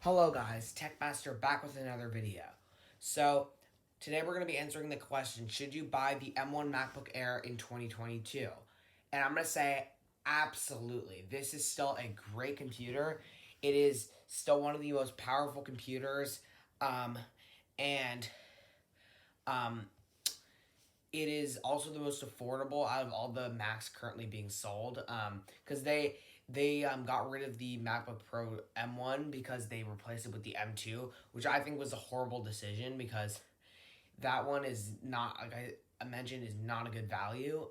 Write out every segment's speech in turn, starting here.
Hello guys, Techmaster back with another video. So, today we're going to be answering the question, should you buy the M1 MacBook Air in 2022? And I'm going to say, absolutely. This is still a great computer. It is still one of the most powerful computers. And it is also the most affordable out of all the Macs currently being sold. Because they got rid of the MacBook Pro M1 because they replaced it with the M2, which I think was a horrible decision because that one is not, like I mentioned, is not a good value.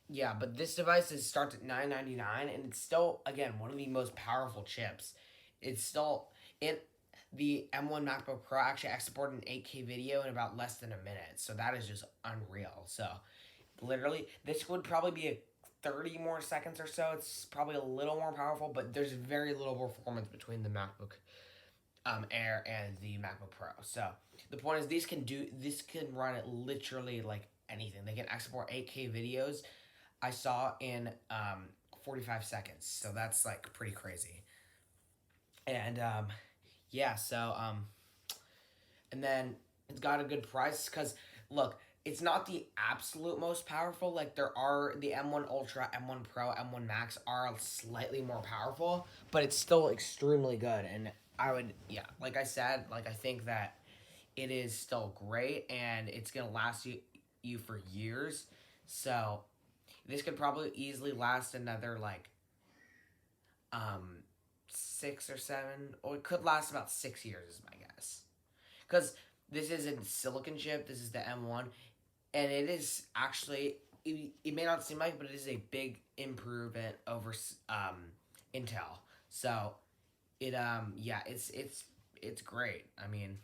Yeah, but this device starts at $999 and it's still, again, one of the most powerful chips. It's still the M1 MacBook Pro actually exported an 8K video in about less than a minute, so that is just unreal. So literally, this would probably be a 30 more seconds or so. It's probably a little more powerful, but there's very little performance between the MacBook Air and the MacBook Pro. So the point is, this can run it literally like anything. They can export 8K videos. I saw in 45 seconds, so that's like pretty crazy. And yeah, so and then it's got a good price because look, it's not the absolute most powerful. Like there are the M1 Ultra, M1 Pro, M1 Max are slightly more powerful, but it's still extremely good. And I would, yeah, like I said, like I think that it is still great and it's gonna last you for years. So this could probably easily last another like 6 or 7, or it could last about 6 years is my guess. Because this is a silicon chip, this is the M1, and it is actually, it may not seem like, but it is a big improvement over Intel. So it yeah, it's great. I mean,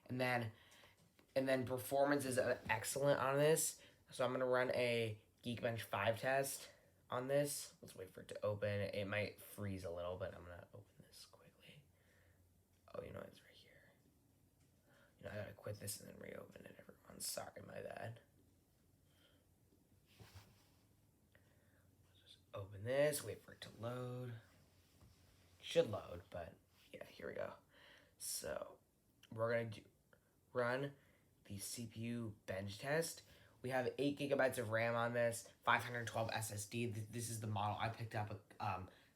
and then performance is excellent on this. So I'm gonna run a Geekbench 5 test on this. Let's wait for it to open. It might freeze a little, but I'm gonna open this quickly. Oh, you know it's right here. You know, I gotta quit this and then reopen it, everyone. Sorry, my bad. Let's just open this, wait for it to load. Should load, but yeah, here we go. So we're gonna run the CPU bench test. We have 8 gigabytes of RAM on this, 512 SSD. This is the model I picked up.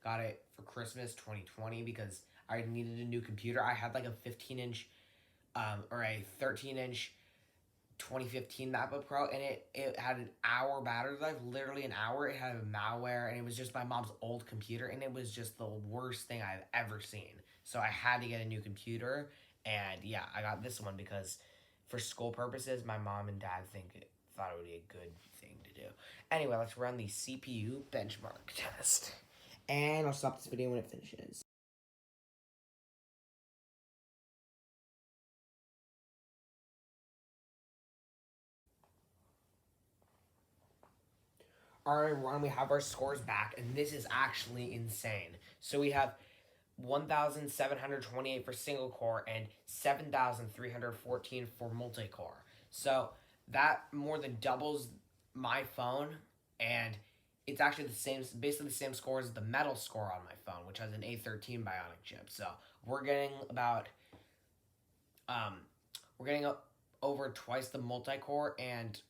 Got it for Christmas 2020 because I needed a new computer. I had like a 15-inch or a 13-inch 2015 MacBook Pro, and it had an hour battery life, literally an hour. It had malware, and it was just my mom's old computer, and it was just the worst thing I've ever seen. So I had to get a new computer, and yeah, I got this one because for school purposes, my mom and dad thought it would be a good thing to do. Anyway, let's run the CPU benchmark test. And I'll stop this video when it finishes. Alright, everyone, we have our scores back, and this is actually insane. So we have 1,728 for single core and 7,314 for multi-core. So that more than doubles my phone, and it's actually basically the same score as the metal score on my phone, which has an A13 Bionic chip. So we're getting about, over twice the multi-core and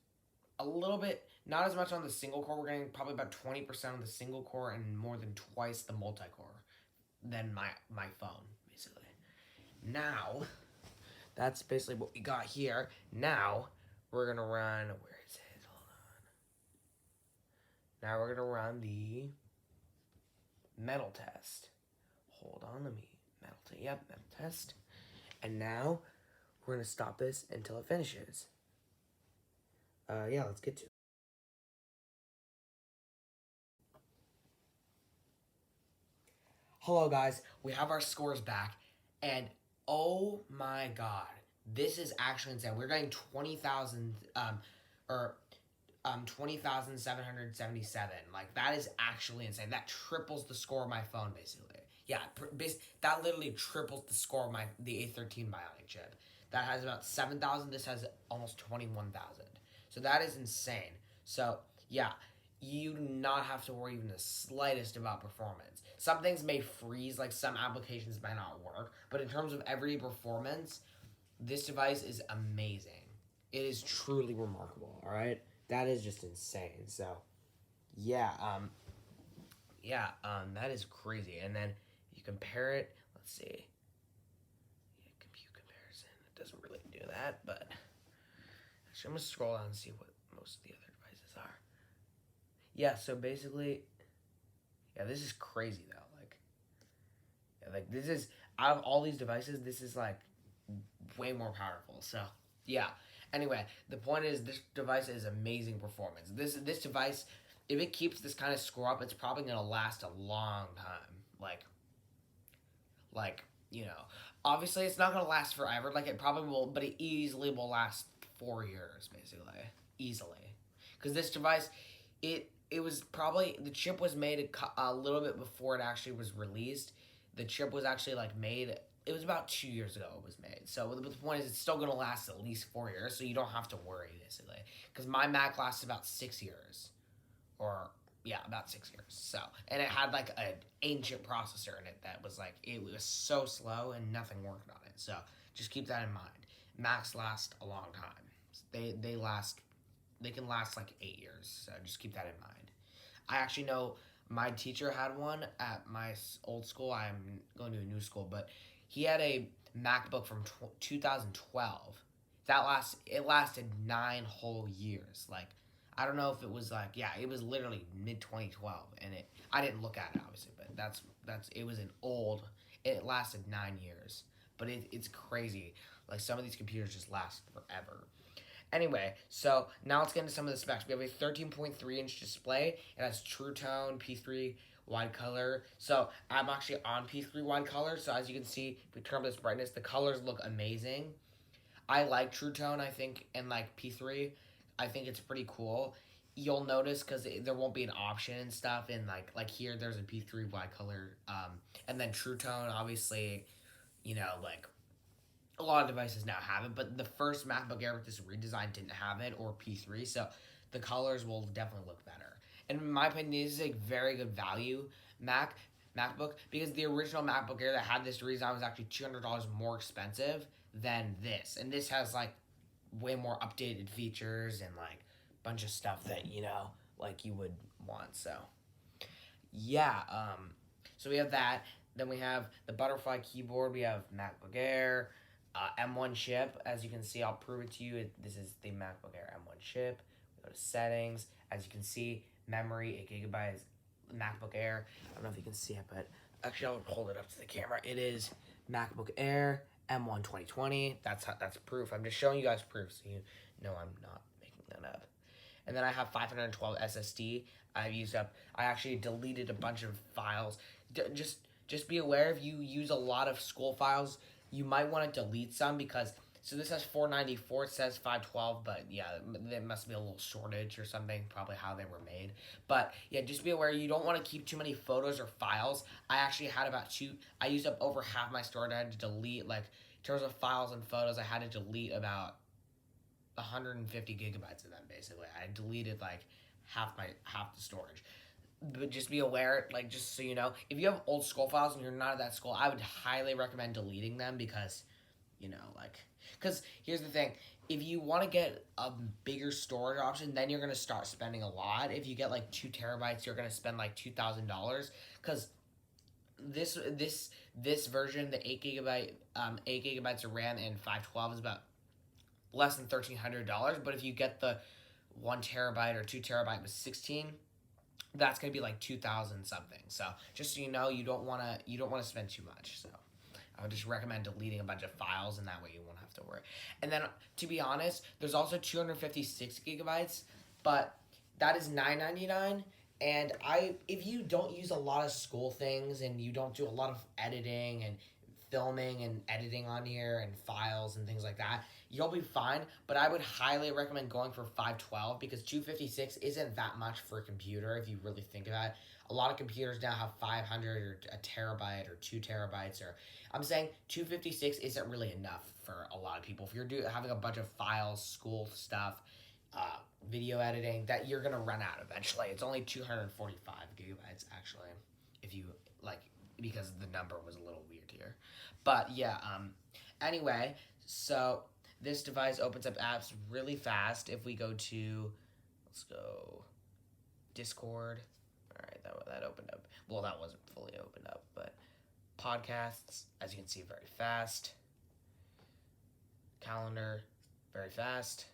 a little bit, not as much on the single core. We're getting probably about 20% on the single core and more than twice the multi-core than my phone, basically. Now, that's basically what we got here. Now, we're going to run, where is it? Hold on. Now we're going to run the metal test. Hold on, let me, metal test. And now, we're going to stop this until it finishes. Yeah, let's get to it. Hello guys, we have our scores back, and oh my god, this is actually insane. We're getting 20,000, 20,777. Like, that is actually insane. That triples the score of my phone, basically. Yeah, that literally triples the score of the A13 Bionic chip. That has about 7,000, this has almost 21,000. So that is insane. So, yeah, you do not have to worry even the slightest about performance. Some things may freeze, like some applications might not work, but in terms of everyday performance, this device is amazing. It is truly remarkable, all right? That is just insane. So, yeah, that is crazy. And then you compare it, let's see. Yeah, compute comparison. It doesn't really do that, but actually, I'm going to scroll down and see what most of the other devices are. Yeah, so basically, yeah, this is crazy though. Like this is out of all these devices, this is like way more powerful. So yeah. Anyway, the point is this device is amazing performance. This device, if it keeps this kind of score up, it's probably gonna last a long time. Like obviously it's not gonna last forever. Like it probably will, but it easily will last 4 years basically, easily. Because this device, it was probably the chip was made a little bit before it actually was released. The chip was actually like made. It was about 2 years ago it was made. So the point is, it's still gonna last at least 4 years. So you don't have to worry basically. Because my Mac lasted about 6 years, or yeah, about 6 years. So and it had like an ancient processor in it that was like it was so slow and nothing worked on it. So just keep that in mind. Macs last a long time. They last. They can last like 8 years. So just keep that in mind. I actually know my teacher had one at my old school. I'm going to a new school, but he had a MacBook from 2012. It lasted 9 whole years. Like I don't know if it was like it was literally mid 2012, and I didn't look at it obviously, but that's it was an old. It lasted 9 years, but it's crazy. Like some of these computers just last forever. Anyway, so now let's get into some of the specs. We have a 13.3-inch display. It has True Tone, P3 wide color. So I'm actually on P3 wide color. So as you can see, if we turn up this brightness, the colors look amazing. I like True Tone, I think, and like P3. I think it's pretty cool. You'll notice because there won't be an option and stuff. And like here, there's a P3 wide color. And then True Tone, obviously, like a lot of devices now have it, but the first MacBook Air with this redesign didn't have it, or P3, so the colors will definitely look better. And in my opinion, this is a very good value MacBook, because the original MacBook Air that had this redesign was actually $200 more expensive than this, and this has like way more updated features and like a bunch of stuff that like you would want. So yeah, so we have that. Then we have the butterfly keyboard. We have MacBook Air. M1 chip, as you can see, I'll prove it to you. This is the MacBook Air M1 chip. We go to settings. As you can see, memory, 8 gigabytes, MacBook Air. I don't know if you can see it, but actually I'll hold it up to the camera. It is MacBook Air M1 2020. That's proof. I'm just showing you guys proof, so you know I'm not making that up. And then I have 512 SSD. I actually deleted a bunch of files. Just be aware, if you use a lot of school files, you might want to delete some, because so this has 494, it says 512, but yeah, there must be a little shortage or something, probably how they were made. But yeah, just be aware, you don't want to keep too many photos or files. I actually had I used up over half my storage. I had to delete, like, in terms of files and photos, I had to delete about 150 gigabytes of them, basically. I deleted like half the storage. But just be aware, like, just so you know, if you have old school files and you're not at that school, I would highly recommend deleting them, because, because here's the thing. If you want to get a bigger storage option, then you're going to start spending a lot. If you get like 2 terabytes, you're going to spend like $2,000, because this version, the 8 gigabytes of RAM and 512 is about less than $1,300. But if you get the 1 terabyte or 2 terabyte with 16, that's gonna be like 2,000 something. So just so you know, you don't wanna spend too much. So I would just recommend deleting a bunch of files, and that way you won't have to worry. And then, to be honest, there's also 256 gigabytes, but that is $9.99. And if you don't use a lot of school things and you don't do a lot of editing and filming and editing on here and files and things like that, you'll be fine. But I would highly recommend going for 512, because 256 isn't that much for a computer if you really think about it. A lot of computers now have 500 or a terabyte or 2 terabytes, or I'm saying 256 isn't really enough for a lot of people. If you're having a bunch of files, school stuff, video editing that you're gonna run out eventually. It's only 245 gigabytes actually, if you like, because the number was a little weird here. But yeah, anyway, so this device opens up apps really fast. If we go to, let's go Discord. All right, that opened up. Well, that wasn't fully opened up, but podcasts, as you can see, very fast. Calendar, very fast.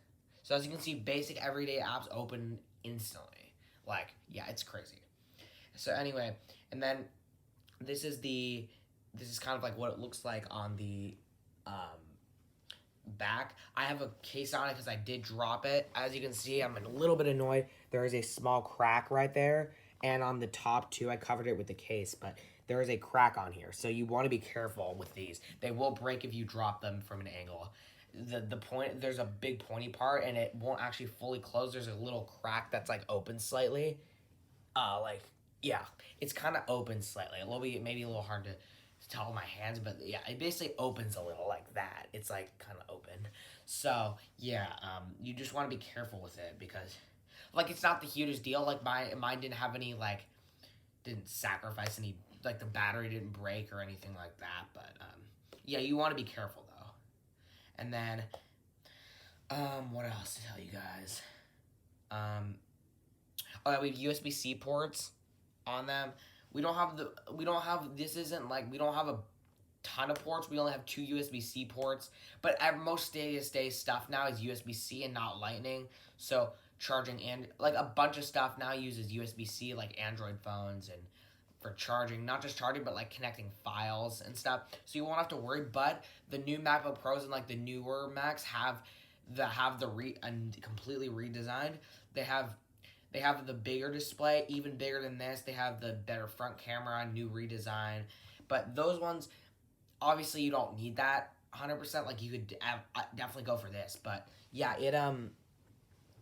So as you can see, basic everyday apps open instantly. Like, yeah, it's crazy. So anyway, and then this is kind of like what it looks like on the back. I have a case on it because I did drop it. As you can see, I'm a little bit annoyed. There is a small crack right there. And on the top too, I covered it with the case, but there is a crack on here. So you want to be careful with these. They will break if you drop them from an angle. The point, there's a big pointy part and it won't actually fully close. There's a little crack that's like open slightly. Yeah, it's kind of open slightly. A little bit, maybe a little hard to tell with my hands, but yeah, it basically opens a little like that. It's like kind of open. So yeah, you just want to be careful with it because, like, it's not the hugest deal. Like mine didn't have any didn't sacrifice any, like the battery didn't break or anything like that. But yeah, you want to be careful though. And then, what else to tell you guys? Oh yeah, we have USB-C ports on them. We don't have a ton of ports. We only have 2 USB-C ports. But most day-to-day stuff now is USB-C and not Lightning. So charging and like a bunch of stuff now uses USB-C, like Android phones and for charging, not just charging, but like connecting files and stuff. So you won't have to worry. But the new MacBook Pros and like the newer Macs have completely redesigned. They have the bigger display, even bigger than this. They have the better front camera, new redesign. But those ones, obviously, you don't need that 100%. Like you could definitely go for this. But yeah,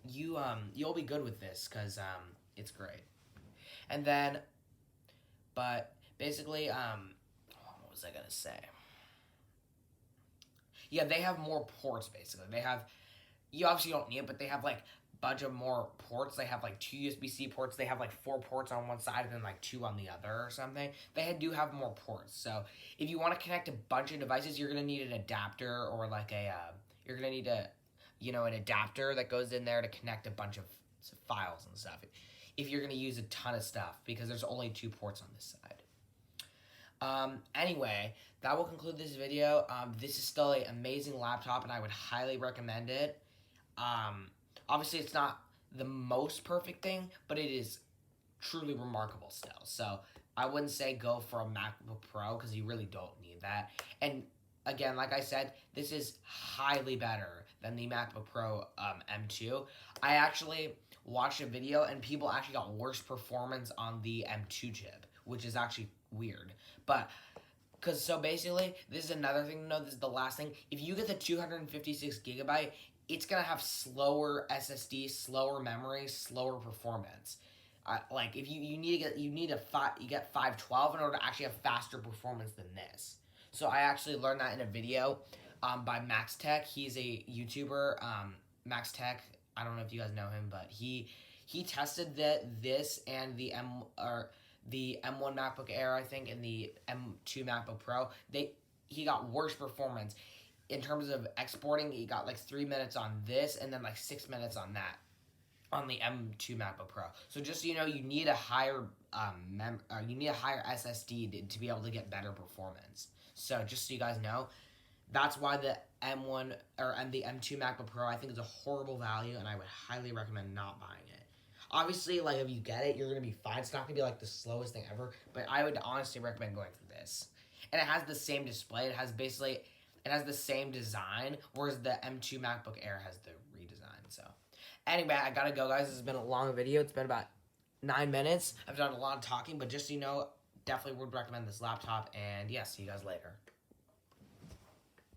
you'll be good with this because it's great. And then, but basically, what was I gonna say? Yeah, they have more ports. Basically, you obviously don't need it, but they have like bunch of more ports. They have like 2 USB-C ports. They have like 4 ports on one side and then like 2 on the other or something. They do have more ports. So if you want to connect a bunch of devices, you're gonna need an adapter or like you're gonna need an adapter that goes in there to connect a bunch of files and stuff. If you're gonna use a ton of stuff because there's only 2 ports on this side. Anyway, that will conclude this video. This is still an amazing laptop and I would highly recommend it. Obviously, it's not the most perfect thing, but it is truly remarkable still. So I wouldn't say go for a MacBook Pro because you really don't need that. And again, like I said, this is highly better than the MacBook Pro M2. I actually watched a video and people actually got worse performance on the M2 chip, which is actually weird. But so basically, this is another thing to know. This is the last thing. If you get the 256 gigabyte, it's gonna have slower SSD, slower memory, slower performance. Like if you get 512 in order to actually have faster performance than this. So I actually learned that in a video by Max Tech. He's a YouTuber. Max Tech. I don't know if you guys know him, but he tested this and the M1 MacBook Air, I think, and the M2 MacBook Pro. He got worse performance. In terms of exporting, he got like 3 minutes on this and then like 6 minutes on that, on the M2 MacBook Pro. So just so you know, you need a higher SSD to be able to get better performance. So just so you guys know, that's why the M1 and the M2 MacBook Pro I think is a horrible value, and I would highly recommend not buying it. Obviously, like if you get it, you're gonna be fine. It's not gonna be like the slowest thing ever, but I would honestly recommend going for this. And it has the same display. It has the same design, whereas the M2 MacBook Air has the redesign. So anyway, I gotta go, guys. This has been a long video. It's been about 9 minutes. I've done a lot of talking, but just so you know, definitely would recommend this laptop. And yeah, see you guys later.